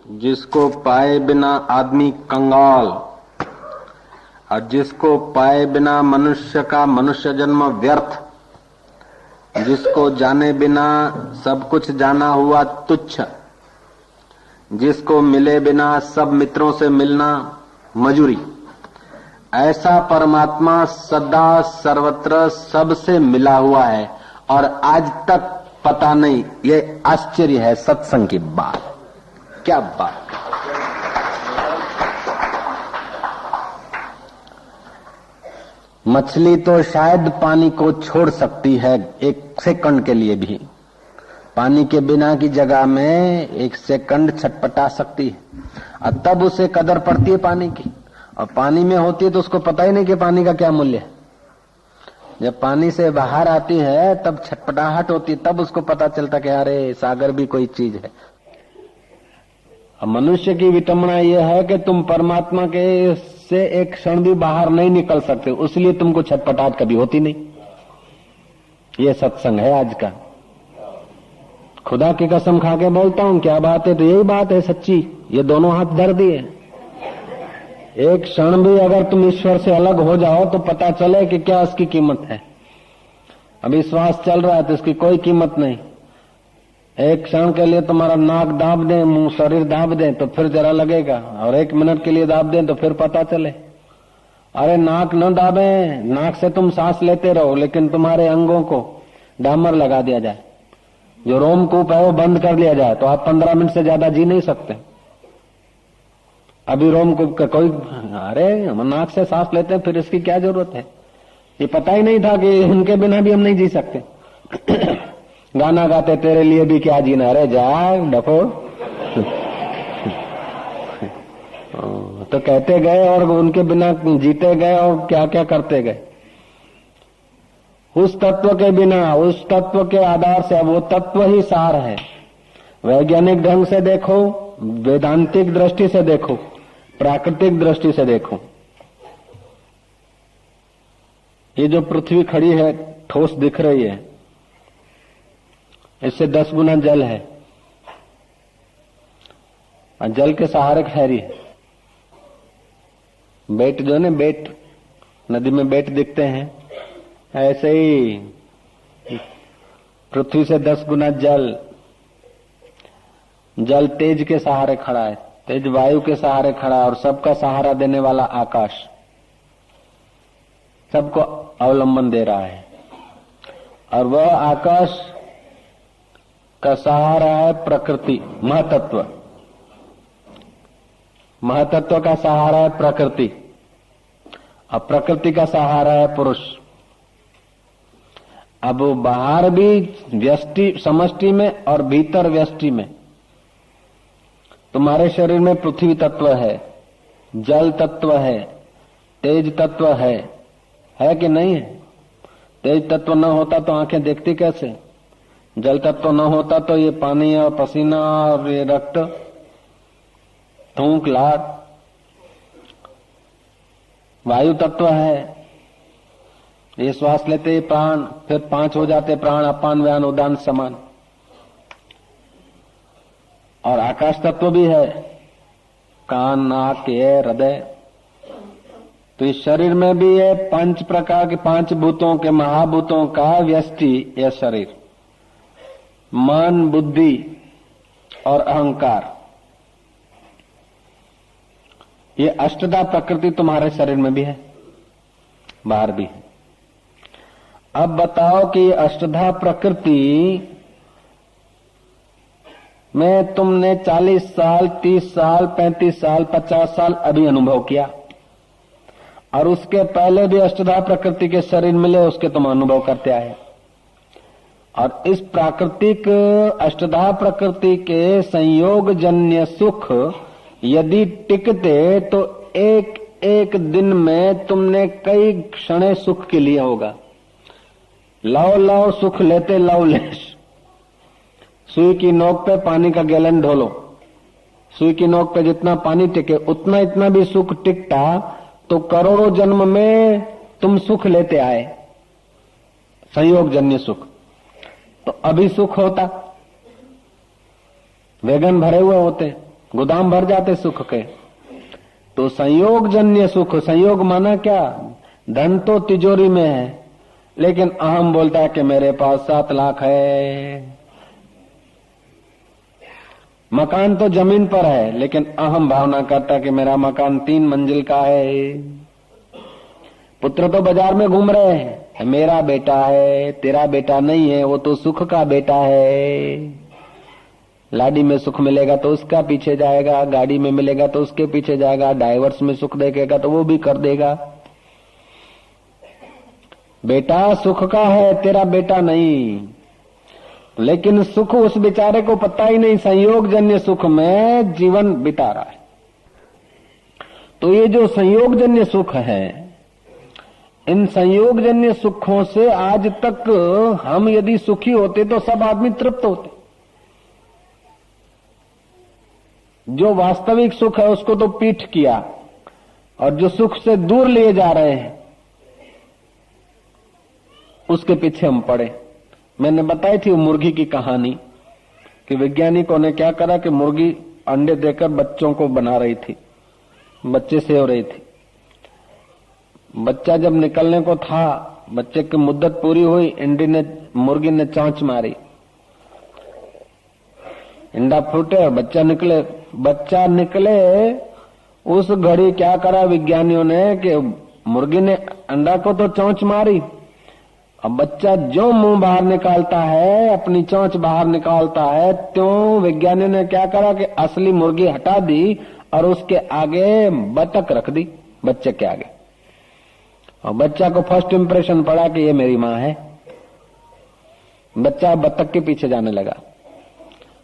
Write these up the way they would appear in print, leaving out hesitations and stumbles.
जिसको पाए बिना आदमी कंगाल और जिसको पाए बिना मनुष्य का मनुष्य जन्म व्यर्थ, जिसको जाने बिना सब कुछ जाना हुआ तुच्छ, जिसको मिले बिना सब मित्रों से मिलना मजूरी, ऐसा परमात्मा सदा सर्वत्र सबसे मिला हुआ है और आज तक पता नहीं। ये आश्चर्य है सत्संग की बात। क्या बात! मछली तो शायद पानी को छोड़ सकती है एक सेकंड के लिए भी, पानी के बिना की जगह में एक सेकंड छटपटा सकती है और तब उसे कदर पड़ती है पानी की। और पानी में होती है तो उसको पता ही नहीं कि पानी का क्या मूल्य है। जब पानी से बाहर आती है तब छटपटाहट होती है, तब उसको पता चलता कि अरे सागर भी कोई चीज है। अब मनुष्य की विटंबना यह है कि तुम परमात्मा के से एक क्षण भी बाहर नहीं निकल सकते, इसलिए तुमको छटपटाहट कभी होती नहीं। ये सत्संग है आज का। खुदा की कसम खा के बोलता हूं, क्या बात है? तो यही बात है सच्ची। ये दोनों हाथ धर दिए। एक क्षण भी अगर तुम ईश्वर से अलग हो जाओ तो पता चले कि क्या इसकी कीमत है। अभी श्वास चल रहा है तो इसकी कोई कीमत नहीं। एक क्षण के लिए तुम्हारा नाक दाब दें, मुंह शरीर दाब दें तो फिर जरा लगेगा, और एक मिनट के लिए दाब दें तो फिर पता चले। अरे नाक न दाबे, नाक से तुम सांस लेते रहो, लेकिन तुम्हारे अंगों को डामर लगा दिया जाए, जो रोमकूप है वो बंद कर लिया जाए, तो आप 15 मिनट से ज्यादा जी नहीं सकते। अभी रोमकूप का कोई, अरे हम नाक से सांस लेते हैं, फिर इसकी क्या जरूरत है? ये पता ही नहीं था कि इनके बिना भी हम नहीं जी सकते। गाना गाते तेरे लिए भी क्या जीना, अरे जाए डफो। तो कहते गए और उनके बिना जीते गए और क्या क्या करते गए। उस तत्व के बिना, उस तत्व के आधार से, अब वो तत्व ही सार है। वैज्ञानिक ढंग से देखो, वेदांतिक दृष्टि से देखो, प्राकृतिक दृष्टि से देखो, ये जो पृथ्वी खड़ी है ठोस दिख रही है, इससे 10 गुना जल है और जल के सहारे ठहरी है। बेट जो है ना, बेट, नदी में बेट दिखते हैं, ऐसे ही पृथ्वी से 10 गुना जल। जल तेज के सहारे खड़ा है, तेज वायु के सहारे खड़ा है, और सबका सहारा देने वाला आकाश सबको अवलंबन दे रहा है। और वह आकाश का सहारा है प्रकृति, महतत्व। महतत्व का सहारा है प्रकृति, और प्रकृति का सहारा है पुरुष। अब बाहर भी व्यष्टि समष्टि में और भीतर व्यष्टि में तुम्हारे शरीर में पृथ्वी तत्व है, जल तत्व है, तेज तत्व है कि नहीं है? तेज तत्व न होता तो आंखें देखती कैसे? जल तत्व न होता तो ये पानी और पसीना और ये रक्त, थूक, लाट। वायु तत्व है, ये श्वास लेते ही प्राण, फिर 5 हो जाते प्राण, अपान व्यान उदान समान। और आकाश तत्व भी है, कान, नाक, ये हृदय। तो इस शरीर में भी ये 5 प्रकार के, 5 भूतों के, महाभूतों का व्यष्टि यह शरीर, मन, बुद्धि और अहंकार। ये अष्टधा प्रकृति तुम्हारे शरीर में भी है, बाहर भी है। अब बताओ कि अष्टधा प्रकृति में तुमने 40 साल, 30 साल, 35 साल, 50 साल अभी अनुभव किया, और उसके पहले भी अष्टधा प्रकृति के शरीर मिले, उसके तुम अनुभव करते आए। और इस प्राकृतिक अष्टधा प्रकृति के संयोग जन्य सुख यदि टिकते तो एक एक दिन में तुमने कई क्षण सुख के लिए होगा। लाओ लाओ सुख लेते लवलेश। सुई की नोक पे पानी का गैलन ढोलो, सुई की नोक पे जितना पानी टिके उतना इतना भी सुख टिकता तो करोड़ों जन्म में तुम सुख लेते आए, संयोग जन्य सुख। तो अभी सुख होता, वैगन भरे हुए होते, गोदाम भर जाते सुख के। तो संयोग जन्य सुख, संयोग माना क्या, धन तो तिजोरी में है, लेकिन अहम बोलता है कि मेरे पास 7 लाख है। मकान तो जमीन पर है, लेकिन अहम भावना करता है कि मेरा मकान 3 मंजिल का है। पुत्र तो बाजार में घूम रहे हैं, मेरा बेटा है, तेरा बेटा नहीं है, वो तो सुख का बेटा है। लाडी में सुख मिलेगा तो उसका पीछे जाएगा, गाड़ी में मिलेगा तो उसके पीछे जाएगा, डाइवर्स में सुख देखेगा तो वो भी कर देगा। बेटा सुख का है, तेरा बेटा नहीं। लेकिन सुख उस बेचारे को पता ही नहीं, संयोग जन्य सुख में जीवन बिता रहा है। तो ये जो संयोग जन्य सुख है, इन संयोग जन्य सुखों से आज तक हम यदि सुखी होते तो सब आदमी तृप्त होते। जो वास्तविक सुख है उसको तो पीठ किया, और जो सुख से दूर लिए जा रहे हैं उसके पीछे हम पड़े। मैंने बताई थी वो मुर्गी की कहानी कि वैज्ञानिकों ने क्या करा कि मुर्गी अंडे देकर बच्चों को बना रही थी, बच्चे सेव रही थी। बच्चा जब निकलने को था, बच्चे की मुद्दत पूरी हुई, मुर्गी ने चोंच मारी, अंडा फूटे और बच्चा निकले। उस घड़ी क्या करा विज्ञानियों ने कि मुर्गी ने अंडा को तो चोंच मारी, अब बच्चा जो मुंह बाहर निकालता है, अपनी चोंच बाहर निकालता है, त्यों विज्ञानियों ने क्या करा कि असली मुर्गी हटा दी और उसके आगे बतख रख दी, बच्चे के आगे। और बच्चा को फर्स्ट इंप्रेशन पड़ा कि ये मेरी माँ है। बच्चा बतख के पीछे जाने लगा,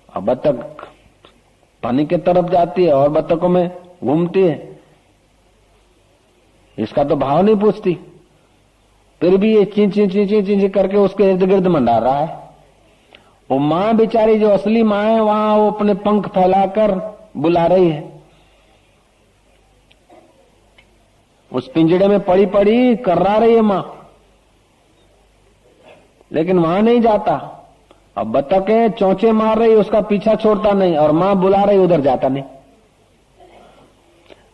और बतख पानी की तरफ जाती है और बतखों में घूमती है, इसका तो भाव नहीं पूछती, फिर भी ये ची ची ची ची ची करके उसके इर्द गिर्द मंडा रहा है। वो माँ बेचारी जो असली माँ है, वहां वो अपने पंख फैलाकर बुला रही है। उस पिंजड़े में पड़ी पड़ी कर्रा रही है माँ, लेकिन वहां नहीं जाता। अब बतखें चौंचे मार रही, उसका पीछा छोड़ता नहीं, और माँ बुला रही, उधर जाता नहीं।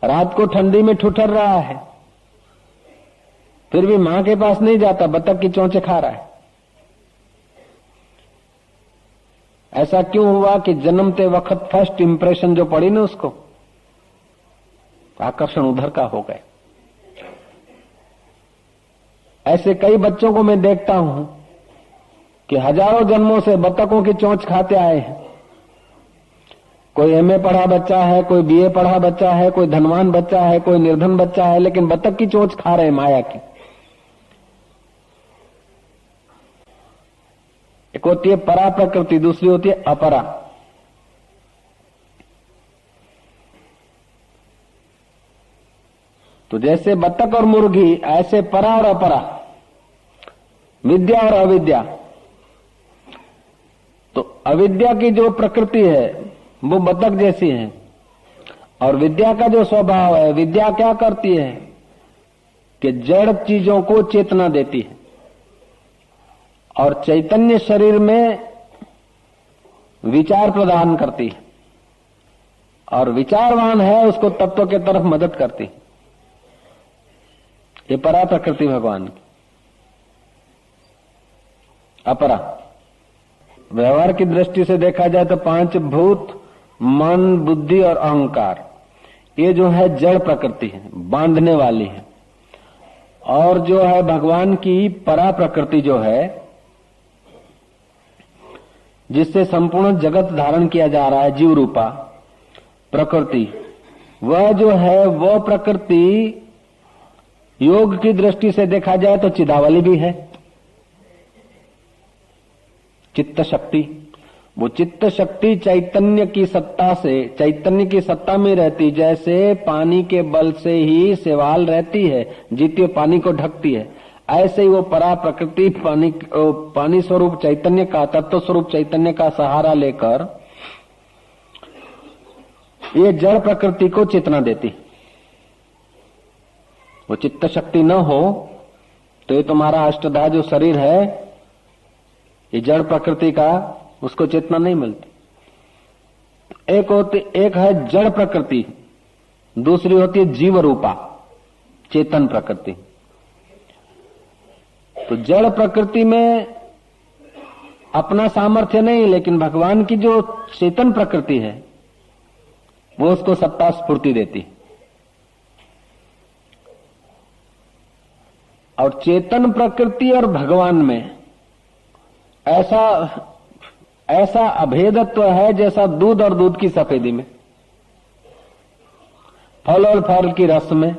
रात को ठंडी में ठुठर रहा है, फिर भी मां के पास नहीं जाता, बतख की चोंचे खा रहा है। ऐसा क्यों हुआ कि जन्मते वक्त फर्स्ट इंप्रेशन जो पड़ी ना, उसको आकर्षण उधर का हो गए। ऐसे कई बच्चों को मैं देखता हूं कि हजारों जन्मों से बतखों की चोंच खाते आए हैं। कोई एमए पढ़ा बच्चा है, कोई बीए पढ़ा बच्चा है, कोई धनवान बच्चा है, कोई निर्धन बच्चा है, लेकिन बतख की चोंच खा रहे हैं माया की। एक होती है परा प्रकृति, दूसरी होती है अपरा। तो जैसे बतख और मुर्गी, ऐसे परा और अपरा, विद्या और अविद्या। तो अविद्या की जो प्रकृति है वो बतख जैसी है, और विद्या का जो स्वभाव है, विद्या क्या करती है कि जड़ चीजों को चेतना देती है, और चैतन्य शरीर में विचार प्रदान करती है, और विचारवान है उसको तत्व के तरफ मदद करती है। ये परा प्रकृति भगवान की। अपरा व्यवहार की दृष्टि से देखा जाए तो 5 भूत, मन, बुद्धि और अहंकार, ये जो है जड़ प्रकृति है, बांधने वाली है। और जो है भगवान की परा प्रकृति जो है, जिससे संपूर्ण जगत धारण किया जा रहा है, जीव रूपा प्रकृति, वह जो है वो प्रकृति योग की दृष्टि से देखा जाए तो चिदावली भी है, चित्त शक्ति। वो चित्त शक्ति चैतन्य की सत्ता से, चैतन्य की सत्ता में रहती, जैसे पानी के बल से ही सेवाल रहती है, जीती पानी को ढकती है, ऐसे ही वो परा प्रकृति पानी स्वरूप चैतन्य का, तत्व स्वरूप चैतन्य का सहारा लेकर ये जड़ प्रकृति को चेतना देती। वो चित्त शक्ति न हो तो ये तुम्हारा अष्टधा जो शरीर है, ये जड़ प्रकृति का, उसको चेतना नहीं मिलती। एक है जड़ प्रकृति, दूसरी होती है जीव रूपा चेतन प्रकृति। तो जड़ प्रकृति में अपना सामर्थ्य नहीं, लेकिन भगवान की जो चेतन प्रकृति है वो उसको सत्ता स्फूर्ति देती। और चेतन प्रकृति और भगवान में ऐसा अभेदत्व है जैसा दूध और दूध की सफेदी में, फल और फल की रस में,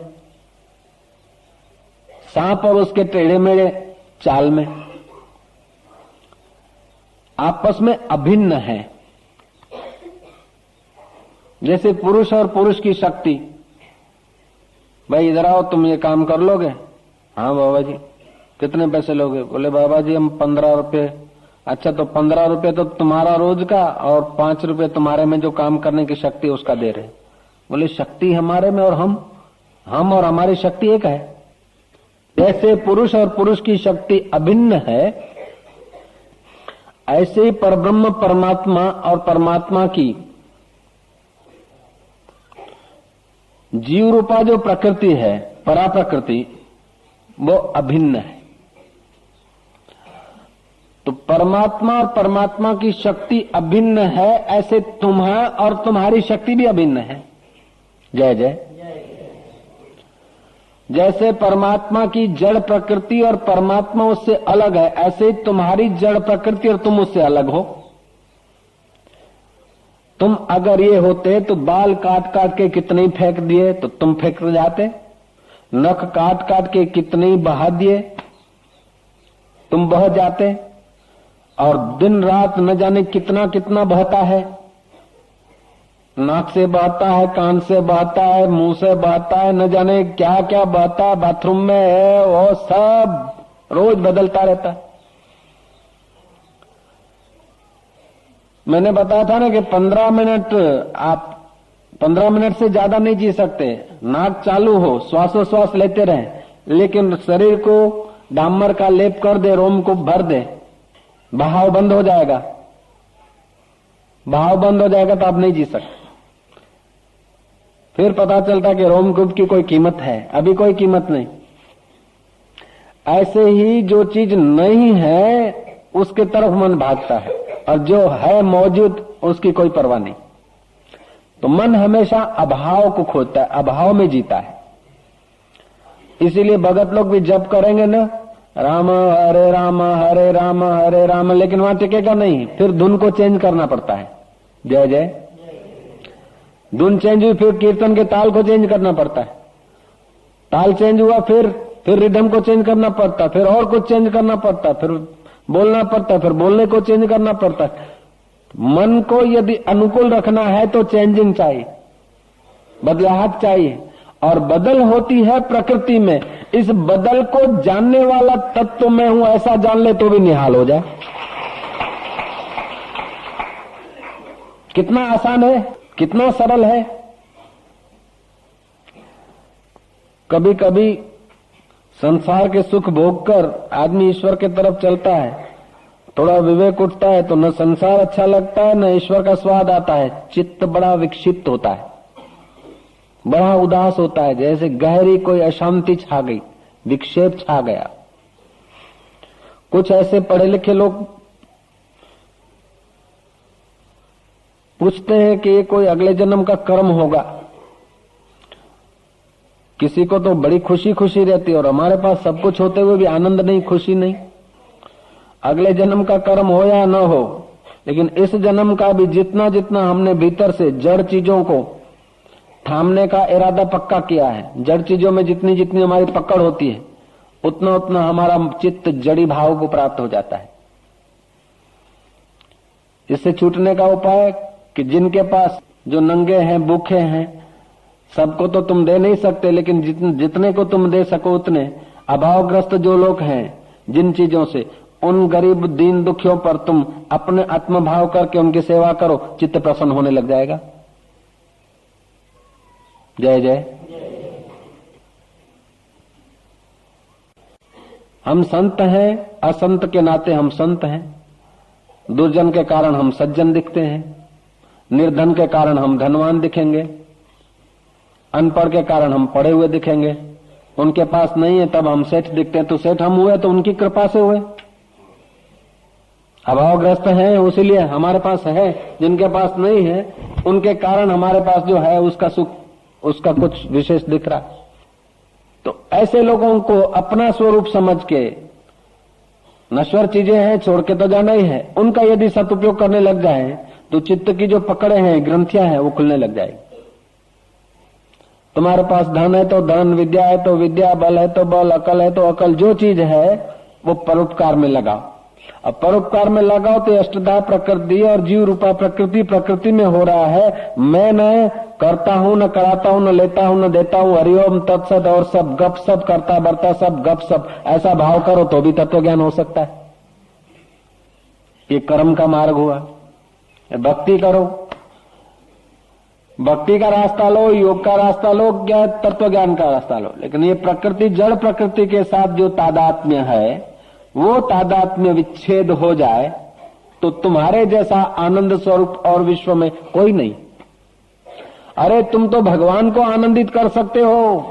सांप और उसके टेढ़े मेढ़े चाल में, आपस में अभिन्न है। जैसे पुरुष और पुरुष की शक्ति, भाई इधर आओ तुम ये काम कर लोगे? हाँ बाबा जी। कितने पैसे लोगे? बोले बाबा जी हम 15 रुपए। अच्छा तो 15 रुपए तो तुम्हारा रोज का और 5 रुपए तुम्हारे में जो काम करने की शक्ति उसका दे रहे। बोले शक्ति हमारे में और हम और हमारी शक्ति एक है। जैसे पुरुष और पुरुष की शक्ति अभिन्न है, ऐसे ही परब्रह्म परमात्मा और परमात्मा की जीव रूपा जो प्रकृति है, परा प्रकृति, वो अभिन्न है। तो परमात्मा और परमात्मा की शक्ति अभिन्न है, ऐसे तुम्हारा और तुम्हारी शक्ति भी अभिन्न है। जय जय। जैसे परमात्मा की जड़ प्रकृति और परमात्मा उससे अलग है, ऐसे ही तुम्हारी जड़ प्रकृति और तुम उससे अलग हो। तुम अगर ये होते तो बाल काट काट के कितने ही फेंक दिए तो तुम फेंक जाते, नख काट काट के कितने ही बहा दिए तुम बह जाते, और दिन रात न जाने कितना कितना बहता है, नाक से बहता है, कान से बहता है, मुंह से बहता है, न जाने क्या क्या बहता है, बाथरूम में है, वो सब रोज बदलता रहता है। मैंने बताया था ना कि 15 मिनट आप 15 मिनट से ज्यादा नहीं जी सकते। नाक चालू हो, श्वासोश्वास लेते रहें, लेकिन शरीर को डामर का लेप कर दे, रोम को भर दे, बहाव बंद हो जाएगा। बहाव बंद हो जाएगा तो आप नहीं जी सकते। फिर पता चलता कि रोमकूप की कोई कीमत है, अभी कोई कीमत नहीं। ऐसे ही जो चीज नहीं है उसके तरफ मन भागता है, और जो है मौजूद उसकी कोई परवाह नहीं। तो मन हमेशा अभाव को खोजता है, अभाव में जीता है। इसीलिए भगत लोग भी जप करेंगे ना, राम हरे राम हरे राम हरे राम, लेकिन वहां टिकेगा नहीं, फिर धुन को चेंज करना पड़ता है। जय जय। धुन चेंज हुई, फिर कीर्तन के ताल को चेंज करना पड़ता है, ताल चेंज हुआ, फिर रिदम को चेंज करना पड़ता, फिर और कुछ चेंज करना पड़ता, फिर बोलना पड़ता, फिर बोलने को चेंज करना पड़ता। मन को यदि अनुकूल रखना है तो चेंजिंग चाहिए, बदलाहट चाहिए, और बदल होती है प्रकृति में। इस बदल को जानने वाला तत्व मैं हूं ऐसा जान ले तो भी निहाल हो जाए। कितना आसान है, कितना सरल है। कभी कभी संसार के सुख भोगकर आदमी ईश्वर के तरफ चलता है, थोड़ा विवेक उठता है तो न संसार अच्छा लगता है न ईश्वर का स्वाद आता है। चित्त बड़ा विक्षिप्त होता है, बड़ा उदास होता है, जैसे गहरी कोई अशांति छा गई, विक्षेप छा गया। कुछ ऐसे पढ़े लिखे लोग पूछते हैं कि ये कोई अगले जन्म का कर्म होगा। किसी को तो बड़ी खुशी खुशी रहती है, और हमारे पास सब कुछ होते हुए भी आनंद नहीं, खुशी नहीं। अगले जन्म का कर्म हो या न हो, लेकिन इस जन्म का भी जितना जितना हमने भीतर से जड़ चीजों को थामने का इरादा पक्का किया है, जड़ चीजों में जितनी जितनी हमारी पकड़ होती है, उतना उतना हमारा चित्त जड़ी भाव को प्राप्त हो जाता है। इससे छूटने का उपाय कि जिनके पास जो नंगे हैं, भूखे हैं, सबको तो तुम दे नहीं सकते, लेकिन जितने को तुम दे सको उतने, अभावग्रस्त जो लोग हैं जिन चीजों से, उन गरीब दीन दुखियों पर तुम अपने आत्मभाव करके उनकी सेवा करो, चित्त प्रसन्न होने लग जाएगा। जय जय। हम संत हैं, असंत के नाते हम संत हैं, दुर्जन के कारण हम सज्जन दिखते हैं, निर्धन के कारण हम धनवान दिखेंगे, अनपढ़ के कारण हम पढ़े हुए दिखेंगे, उनके पास नहीं है तब हम सेठ दिखते हैं। तो सेठ हम हुए तो उनकी कृपा से हुए, अभावग्रस्त हैं उसीलिए हमारे पास है, जिनके पास नहीं है उनके कारण हमारे पास जो है उसका सुख, उसका कुछ विशेष दिख रहा। तो ऐसे लोगों को अपना स्वरूप समझ के, नश्वर चीजें हैं छोड़ के तो जाना ही है, उनका यदि सदुपयोग करने लग जाए तो चित्त की जो पकड़े हैं, ग्रंथियां हैं, वो खुलने लग जाएगी। तुम्हारे पास धन है तो धन, विद्या है तो विद्या, बल है तो बल, अकल है तो अकल, जो चीज है वो परोपकार में लगाओ। अब परोपकार में लगाओ तो अष्टधा प्रकृति और जीव रूपा प्रकृति में हो रहा है। मैं न करता हूं, न कराता हूं, न लेता हूं, न देता हूं, हरिओम तत्सत, और सब गप सब करता बरता सब गप सब, ऐसा भाव करो तो भी तत्व ज्ञान हो सकता है। ये कर्म का मार्ग हुआ। भक्ति करो, भक्ति का रास्ता लो, योग का रास्ता लो, क्या तत्व ज्ञान का रास्ता लो, लेकिन ये प्रकृति, जड़ प्रकृति के साथ जो तादात्म्य है, वो तादात्म्य विच्छेद हो जाए तो तुम्हारे जैसा आनंद स्वरूप और विश्व में कोई नहीं। अरे तुम तो भगवान को आनंदित कर सकते हो,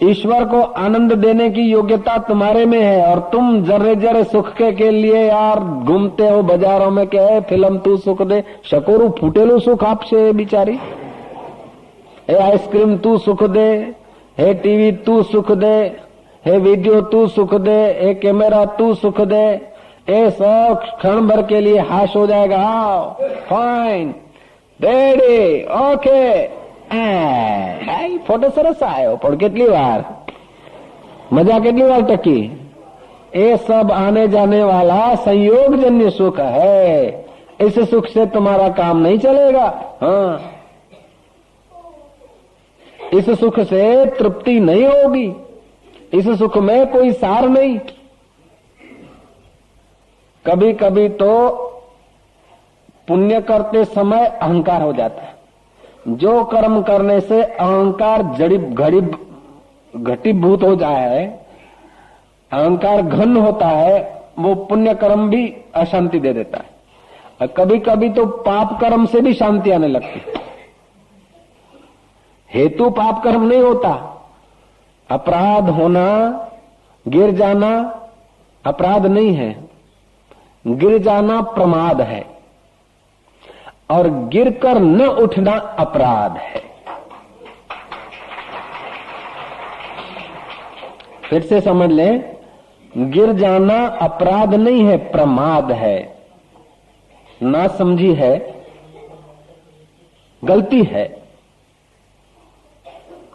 ईश्वर को आनंद देने की योग्यता तुम्हारे में है, और तुम जर्रे जर्रे सुख के लिए यार घूमते हो बाजारों में, क्या है फिल्म तू सुख दे, शकोरू फूटेलू सुख आपसे बिचारी, हे आइसक्रीम तू सुख दे, हे टीवी तू सुख दे, हे वीडियो तू सुख दे, हे कैमरा तू सुख दे, ये सब क्षण भर के लिए हाश हो जाएगा। फाइन रेडी ओके फोटो सरस आयो पण કેટલી વાર मजा કેટલી વાર टकी, ये सब आने जाने वाला संयोगजन्य सुख है, इस सुख से तुम्हारा काम नहीं चलेगा। हाँ, इस सुख से तृप्ति नहीं होगी, इस सुख में कोई सार नहीं। कभी कभी तो पुण्य करते समय अहंकार हो जाता है, जो कर्म करने से अहंकार घटीभूत हो जाए, अहंकार घन होता है, वो पुण्य कर्म भी अशांति दे देता है। और कभी कभी तो पाप कर्म से भी शांति आने लगती है। हेतु पाप कर्म नहीं होता, अपराध होना, गिर जाना अपराध नहीं है, गिर जाना प्रमाद है, और गिरकर न उठना अपराध है। फिर से समझ लें, गिर जाना अपराध नहीं है, प्रमाद है, ना समझी है, गलती है।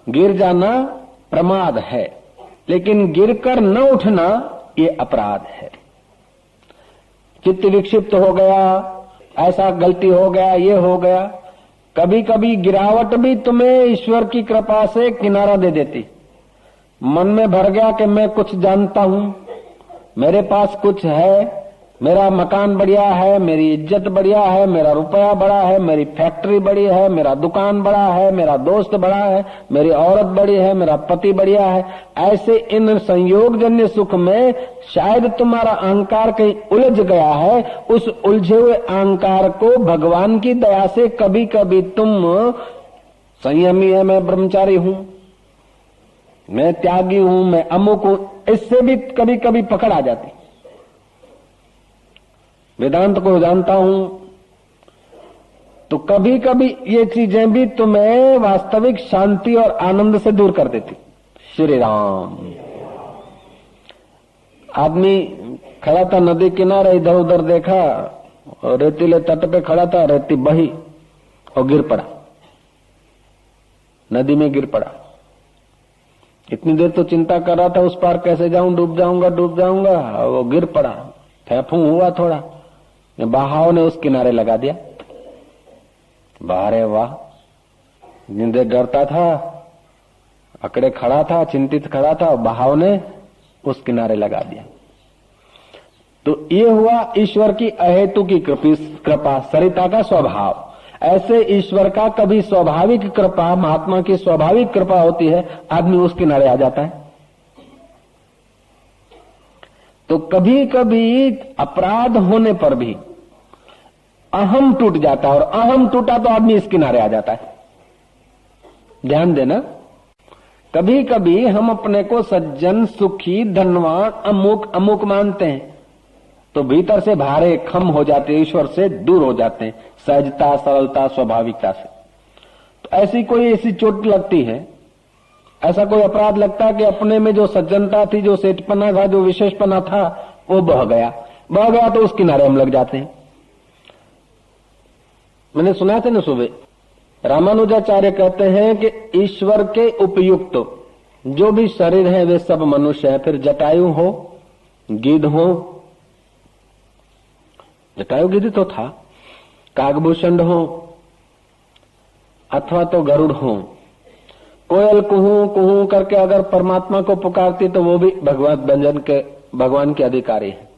गिर जाना प्रमाद है, लेकिन गिरकर न उठना ये अपराध है। चित्त विक्षिप्त हो गया, ऐसा गलती हो गया, ये हो गया। कभी कभी गिरावट भी तुम्हें ईश्वर की कृपा से किनारा दे देती। मन में भर गया कि मैं कुछ जानता हूं, मेरे पास कुछ है, मेरा मकान बढ़िया है, मेरी इज्जत बढ़िया है, मेरा रुपया बड़ा है, मेरी फैक्ट्री बड़ी है, मेरा दुकान बड़ा है, मेरा दोस्त बड़ा है, मेरी औरत बड़ी है, मेरा पति बढ़िया है। ऐसे इन संयोगजन्य सुख में शायद तुम्हारा अहंकार कहीं उलझ गया है। उस उलझे हुए अहंकार को भगवान की दया से कभी कभी तुम संयमी है, मैं ब्रह्मचारी हूं, मैं त्यागी हूं, मैं अमुक हूं, इससे भी कभी कभी पकड़ आ जाती। वेदांत को जानता हूं तो कभी कभी ये चीजें भी तुम्हें वास्तविक शांति और आनंद से दूर कर देती। श्री राम। आदमी खड़ा था नदी किनारे, इधर उधर देखा और रेतीले तट पे खड़ा था, रेती बही और गिर पड़ा, नदी में गिर पड़ा। इतनी देर तो चिंता कर रहा था उस पार कैसे जाऊं, डूब जाऊंगा डूब जाऊंगा, और वो गिर पड़ा, फेंफू हुआ थोड़ा, बहाव ने उस किनारे लगा दिया। बाहरे वाह, जिंदे डरता था, अकड़े खड़ा था, चिंतित खड़ा था, बहाव ने उस किनारे लगा दिया। तो ये हुआ ईश्वर की अहेतु की कृपा, सरिता का स्वभाव। ऐसे ईश्वर का कभी स्वाभाविक कृपा, महात्मा की स्वाभाविक कृपा होती है, आदमी उस किनारे आ जाता है। तो कभी कभी अपराध होने पर भी अहम टूट जाता है, और अहम टूटा तो आदमी इस किनारे आ जाता है। ध्यान देना, कभी कभी हम अपने को सज्जन, सुखी, धनवान, अमुक अमुक मानते हैं तो भीतर से भारे खम हो जाते हैं, ईश्वर से दूर हो जाते हैं, सहजता, सरलता, स्वाभाविकता से। तो ऐसी चोट लगती है, ऐसा कोई अपराध लगता है कि अपने में जो सज्जनता थी, जो सेठपना था, जो विशेषपना था, वो बह गया तो उस किनारे हम लग जाते हैं। मैंने सुना था ना सुबह, रामानुजाचार्य कहते हैं कि ईश्वर के उपयुक्त जो भी शरीर है वे सब मनुष्य है। फिर जटायु हो, गिद्ध हो, जटायु गिद्ध तो था, कागभूषण हो अथवा तो गरुड़ हो, कोयल कुहू कुहू करके अगर परमात्मा को पुकारती तो वो भी भगवान के अधिकारी है।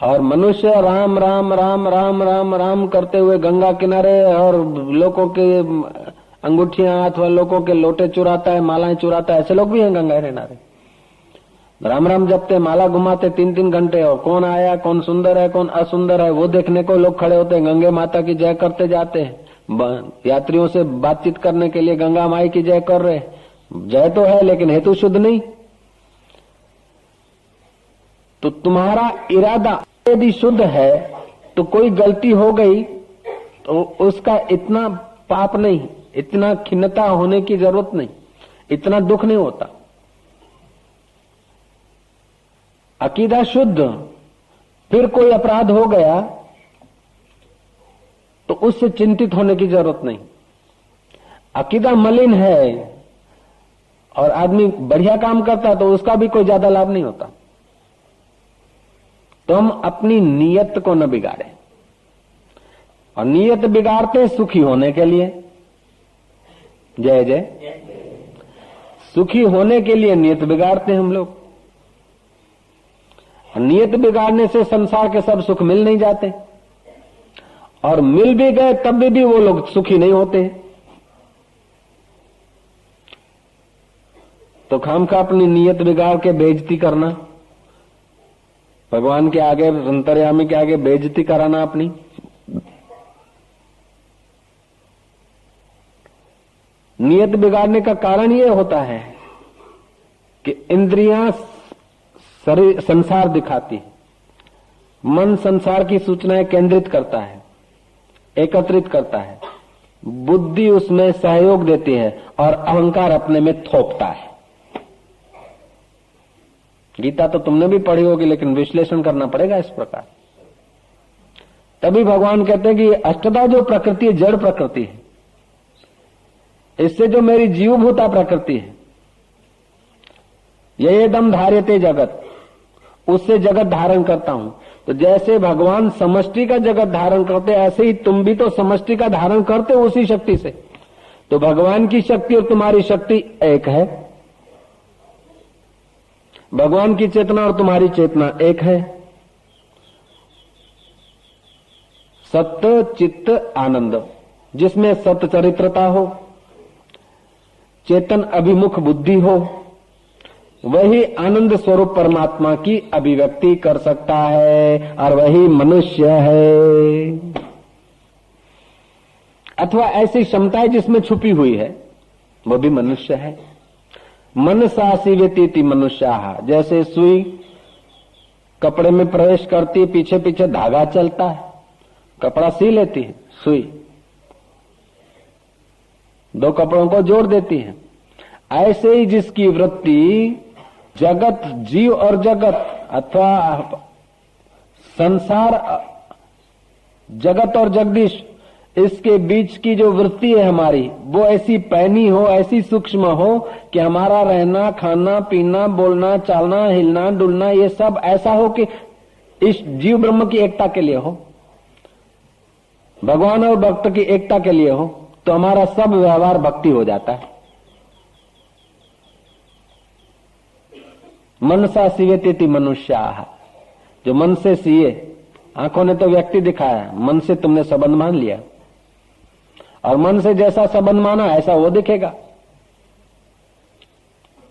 और मनुष्य राम राम राम राम राम राम करते हुए गंगा किनारे और लोगों के अंगूठियां अथवा लोगों के लोटे चुराता है, मालाएं चुराता है, ऐसे लोग भी हैं गंगा किनारे। राम राम जपते, माला घुमाते 3-3 घंटे, और कौन आया, कौन सुंदर है, कौन असुंदर है, वो देखने को लोग खड़े होते हैं। गंगे माता की जय करते जाते हैं, यात्रियों से बातचीत करने के लिए गंगा माई की जय कर रहे। जय तो है लेकिन हेतु शुद्ध नहीं। तो तुम्हारा इरादा यदि शुद्ध है तो कोई गलती हो गई तो उसका इतना पाप नहीं, इतना खिन्नता होने की जरूरत नहीं, इतना दुख नहीं होता। अकीदा शुद्ध, फिर कोई अपराध हो गया तो उससे चिंतित होने की जरूरत नहीं। अकीदा मलिन है और आदमी बढ़िया काम करता तो उसका भी कोई ज्यादा लाभ नहीं होता। तो हम अपनी नीयत को न बिगाड़ें, और नीयत बिगाड़ते सुखी होने के लिए। जय जय। सुखी होने के लिए नीयत बिगाड़ते हैं हम लोग। नीयत बिगाड़ने से संसार के सब सुख मिल नहीं जाते, और मिल भी गए तब भी वो लोग सुखी नहीं होते। तो खामखा अपनी नीयत बिगाड़ के बेइज्जती करना, भगवान के आगे, अंतर्यामी के आगे बेइज्जती कराना अपनी। नियत बिगाड़ने का कारण यह होता है कि इंद्रियां शरीर संसार दिखाती है, मन संसार की सूचनाएं केंद्रित करता है, एकत्रित करता है, बुद्धि उसमें सहयोग देती है और अहंकार अपने में थोपता है। गीता तो तुमने भी पढ़ी होगी, लेकिन विश्लेषण करना पड़ेगा इस प्रकार। तभी भगवान कहते हैं कि अष्टधा जो प्रकृति है, जड़ प्रकृति है, इससे जो मेरी जीवभूता प्रकृति है, ये दम धार्यते जगत, उससे जगत धारण करता हूं। तो जैसे भगवान समष्टि का जगत धारण करते, ऐसे ही तुम भी तो समष्टि का धारण करते हो उसी शक्ति से। तो भगवान की शक्ति और तुम्हारी शक्ति एक है, भगवान की चेतना और तुम्हारी चेतना एक है। सत्य चित्त आनंद, जिसमें सत्य चरित्रता हो, चेतन अभिमुख बुद्धि हो, वही आनंद स्वरूप परमात्मा की अभिव्यक्ति कर सकता है, और वही मनुष्य है। अथवा ऐसी क्षमताएं जिसमें छुपी हुई है, वो भी मनुष्य है। मनसा सीवेती मनुष्याः, जैसे सुई कपड़े में प्रवेश करती है, पीछे पीछे धागा चलता है, कपड़ा सी लेती है सुई, दो कपड़ों को जोड़ देती है। ऐसे ही जिसकी वृत्ति जगत, जीव और जगत अथवा संसार, जगत और जगदीश, इसके बीच की जो वृत्ति है हमारी, वो ऐसी पैनी हो, ऐसी सूक्ष्म हो कि हमारा रहना, खाना, पीना, बोलना, चालना, हिलना, डुलना, ये सब ऐसा हो कि इस जीव ब्रह्म की एकता के लिए हो, भगवान और भक्त की एकता के लिए हो। तो हमारा सब व्यवहार भक्ति हो जाता है। मनसा सीवेति मनुष्याः, जो मन से सीए, आंखों ने तो व्यक्ति दिखाया, मन से तुमने संबंध मान लिया, और मन से जैसा संबंध माना ऐसा वो दिखेगा।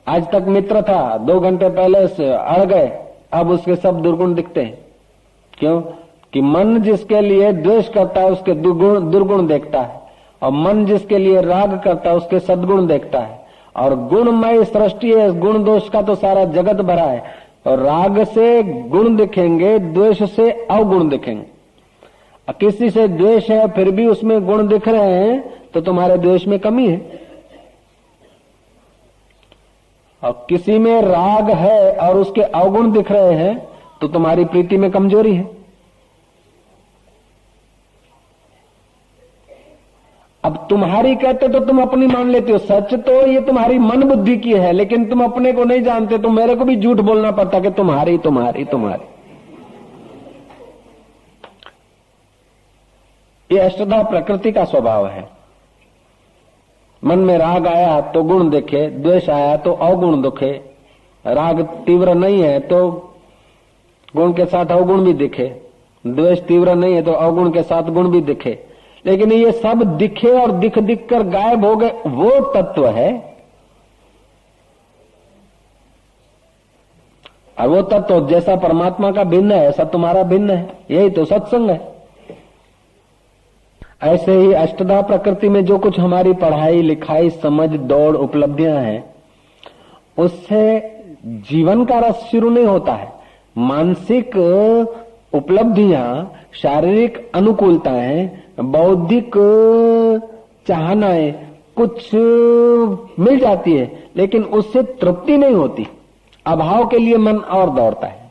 आज तक मित्र था, 2 घंटे पहले से अड़ गए, अब उसके सब दुर्गुण दिखते हैं। क्यों? कि मन जिसके लिए द्वेष करता है उसके दुर्गुण देखता है, और मन जिसके लिए राग करता है उसके सद्गुण देखता है। और गुणमय सृष्टि है, गुण दोष का तो सारा जगत भरा है। और राग से गुण दिखेंगे, द्वेष से अवगुण दिखेंगे। किसी से द्वेष है फिर भी उसमें गुण दिख रहे हैं तो तुम्हारे द्वेष में कमी है, और किसी में राग है और उसके अवगुण दिख रहे हैं तो तुम्हारी प्रीति में कमजोरी है। अब तुम्हारी कहते तो तुम अपनी मान लेते हो, सच तो ये तुम्हारी मन बुद्धि की है, लेकिन तुम अपने को नहीं जानते, तो मेरे को भी झूठ बोलना पड़ता कि तुम्हारी तुम्हारी तुम्हारी। ये अष्टधा प्रकृति का स्वभाव है। मन में राग आया तो गुण दिखे, द्वेष आया तो अवगुण दिखे। राग तीव्र नहीं है तो गुण के साथ अवगुण भी दिखे, द्वेष तीव्र नहीं है तो अवगुण के साथ गुण भी दिखे। लेकिन ये सब दिखे और दिख दिख कर गायब हो गए, वो तत्व है। और वो तत्व जैसा परमात्मा का भिन्न है ऐसा तुम्हारा भिन्न है, यही तो सत्संग है। ऐसे ही अष्टधा प्रकृति में जो कुछ हमारी पढ़ाई लिखाई समझ दौड़ उपलब्धियां हैं, उससे जीवन का रस शुरू नहीं होता है। मानसिक उपलब्धियां, शारीरिक अनुकूलताएं, बौद्धिक चाहनाएं कुछ मिल जाती है, लेकिन उससे तृप्ति नहीं होती। अभाव के लिए मन और दौड़ता है।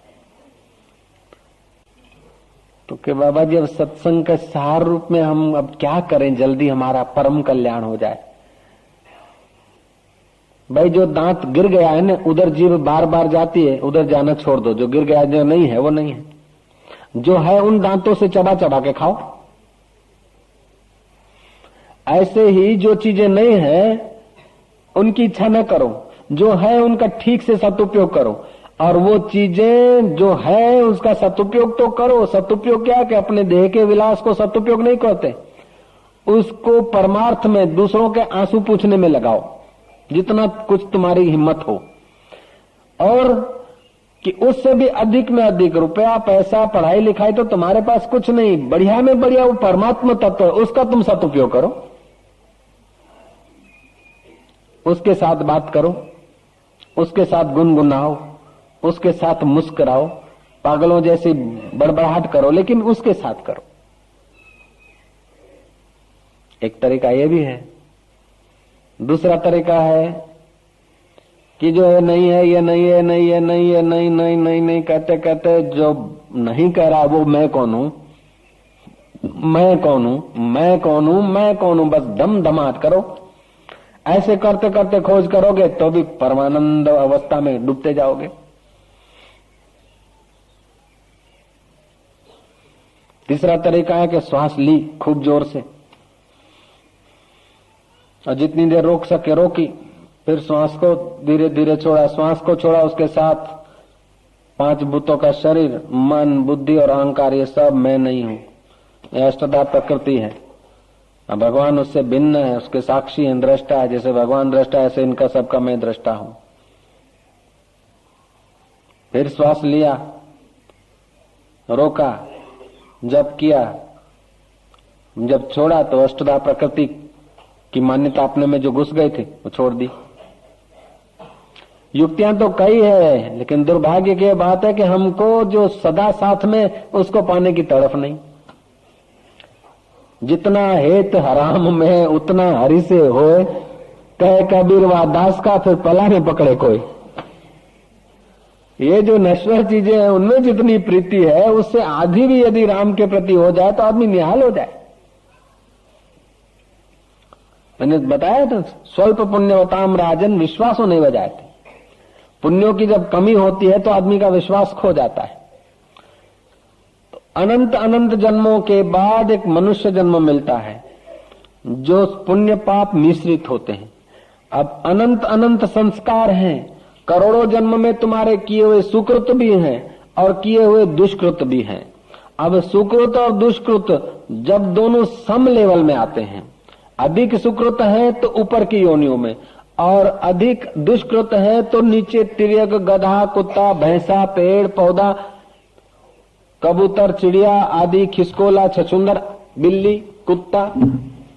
तो कि बाबा जी अब सत्संग के सार रूप में हम अब क्या करें, जल्दी हमारा परम कल्याण हो जाए। भाई जो दांत गिर गया है ना, उधर जीभ बार बार जाती है, उधर जाना छोड़ दो। जो गिर गया, जो नहीं है वो नहीं है। जो है उन दांतों से चबा चबा के खाओ। ऐसे ही जो चीजें नहीं है उनकी इच्छा न करो, जो है उनका ठीक से सदुपयोग करो। और वो चीजें जो है उसका सदुपयोग तो करो। सदुपयोग क्या कि अपने देह के विलास को सदुपयोग नहीं करते, उसको परमार्थ में दूसरों के आंसू पूछने में लगाओ, जितना कुछ तुम्हारी हिम्मत हो। और कि उससे भी अधिक में अधिक रुपया पैसा पढ़ाई लिखाई तो तुम्हारे पास कुछ नहीं, बढ़िया में बढ़िया वो परमात्मा तत्व है, उसका तुम सदुपयोग करो। उसके साथ बात करो, उसके साथ गुनगुनाओ, उसके साथ मुस्कुराओ, पागलों जैसी बड़बड़ाहट करो, लेकिन उसके साथ करो। एक तरीका ये भी है। दूसरा तरीका है कि जो है नहीं है, ये नहीं है, नहीं है, नहीं है, नहीं नहीं नहीं नहीं कहते कहते जो नहीं कह रहा वो मैं कौन हूं, मैं कौन हूं, मैं कौन हूं, मैं कौन हूं, बस दम दमाट करो। ऐसे करते करते खोज करोगे तो भी परमानंद अवस्था में डूबते जाओगे। तीसरा तरीका है कि श्वास ली खूब जोर से, और जितनी देर रोक सके रोकी, फिर श्वास को धीरे धीरे छोड़ा, श्वास को छोड़ा, उसके साथ पांच भूतों का शरीर, मन, बुद्धि और अहंकार, ये सब मैं नहीं हूं। यह अष्टधा प्रकृति है। अब भगवान उससे भिन्न है, उसके साक्षी है, दृष्टा है। जैसे भगवान दृष्टा है, ऐसे इनका सबका मैं दृष्टा हूं। फिर श्वास लिया, रोका, जब किया, जब छोड़ा तो अष्टधा प्रकृति की मान्यता अपने में जो घुस गई थी वो छोड़ दी। युक्तियां तो कई है, लेकिन दुर्भाग्य की बात है कि हमको जो सदा साथ में उसको पाने की तड़फ नहीं। जितना हेत हराम में उतना हरि से होए, कहे कबीर वा दास का फिर पला में पकड़े कोई। ये जो नश्वर चीजें हैं उनमें जितनी प्रीति है, उससे आधी भी यदि राम के प्रति हो जाए तो आदमी निहाल हो जाए। मैंने बताया था, स्वल्प पुण्यवताम राजन विश्वासों नहीं बजाते। पुण्यों की जब कमी होती है तो आदमी का विश्वास खो जाता है। तो अनंत अनंत जन्मों के बाद एक मनुष्य जन्म मिलता है जो पुण्य पाप मिश्रित होते हैं। अब अनंत अनंत संस्कार हैं, करोड़ों जन्म में तुम्हारे किए हुए सुकृत भी हैं और किए हुए दुष्कृत भी हैं। अब सुकृत और दुष्कृत जब दोनों सम लेवल में आते हैं, अधिक सुकृत है तो ऊपर की योनियों में, और अधिक दुष्कृत है तो नीचे तिर्यक, गधा, कुत्ता, भैंसा, पेड़ पौधा, कबूतर, चिड़िया आदि, खिसकोला, छछूंदर, बिल्ली, कुत्ता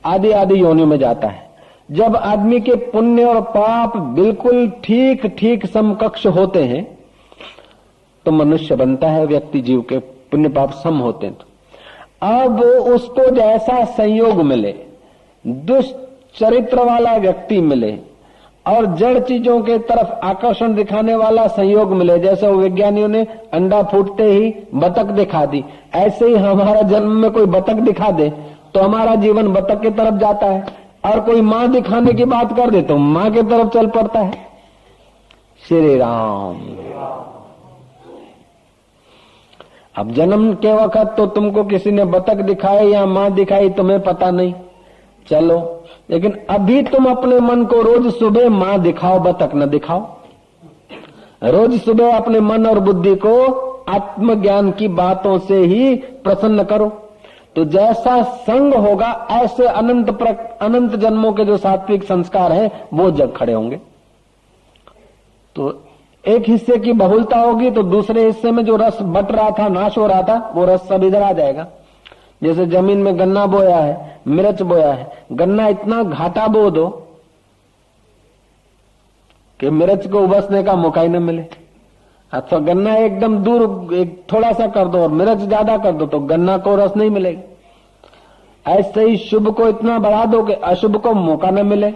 आदि आदि योनियों में जाता है। जब आदमी के पुण्य और पाप बिल्कुल ठीक ठीक समकक्ष होते हैं तो मनुष्य बनता है। व्यक्ति जीव के पुण्य पाप सम होते हैं। अब उसको जैसा संयोग मिले, दुष्चरित्र वाला व्यक्ति मिले और जड़ चीजों के तरफ आकर्षण दिखाने वाला संयोग मिले, जैसे वो विज्ञानियों ने अंडा फूटते ही बतख दिखा दी, ऐसे ही हमारा जन्म में कोई बतख दिखा दे तो हमारा जीवन बतख की तरफ जाता है, और कोई मां दिखाने की बात कर दे तो मां की तरफ चल पड़ता है। श्री राम। अब जन्म के वक्त तो तुमको किसी ने बतख दिखाई या मां दिखाई तुम्हें पता नहीं, चलो, लेकिन अभी तुम अपने मन को रोज सुबह मां दिखाओ, बतख न दिखाओ। रोज सुबह अपने मन और बुद्धि को आत्मज्ञान की बातों से ही प्रसन्न करो, तो जैसा संग होगा ऐसे अनंत जन्मों के जो सात्विक संस्कार हैं वो जग खड़े होंगे। तो एक हिस्से की बहुलता होगी तो दूसरे हिस्से में जो रस बट रहा था, नाश हो रहा था, वो रस सब इधर आ जाएगा। जैसे जमीन में गन्ना बोया है, मिर्च बोया है, गन्ना इतना घाटा बो दो कि मिर्च को उबसने का मौका ही न मिले, अथवा गन्ना एकदम दूर एक थोड़ा सा कर दो और मिर्च ज्यादा कर दो तो गन्ना को रस नहीं मिलेगा। ऐसे ही शुभ को इतना बढ़ा दो कि अशुभ को मौका न मिले।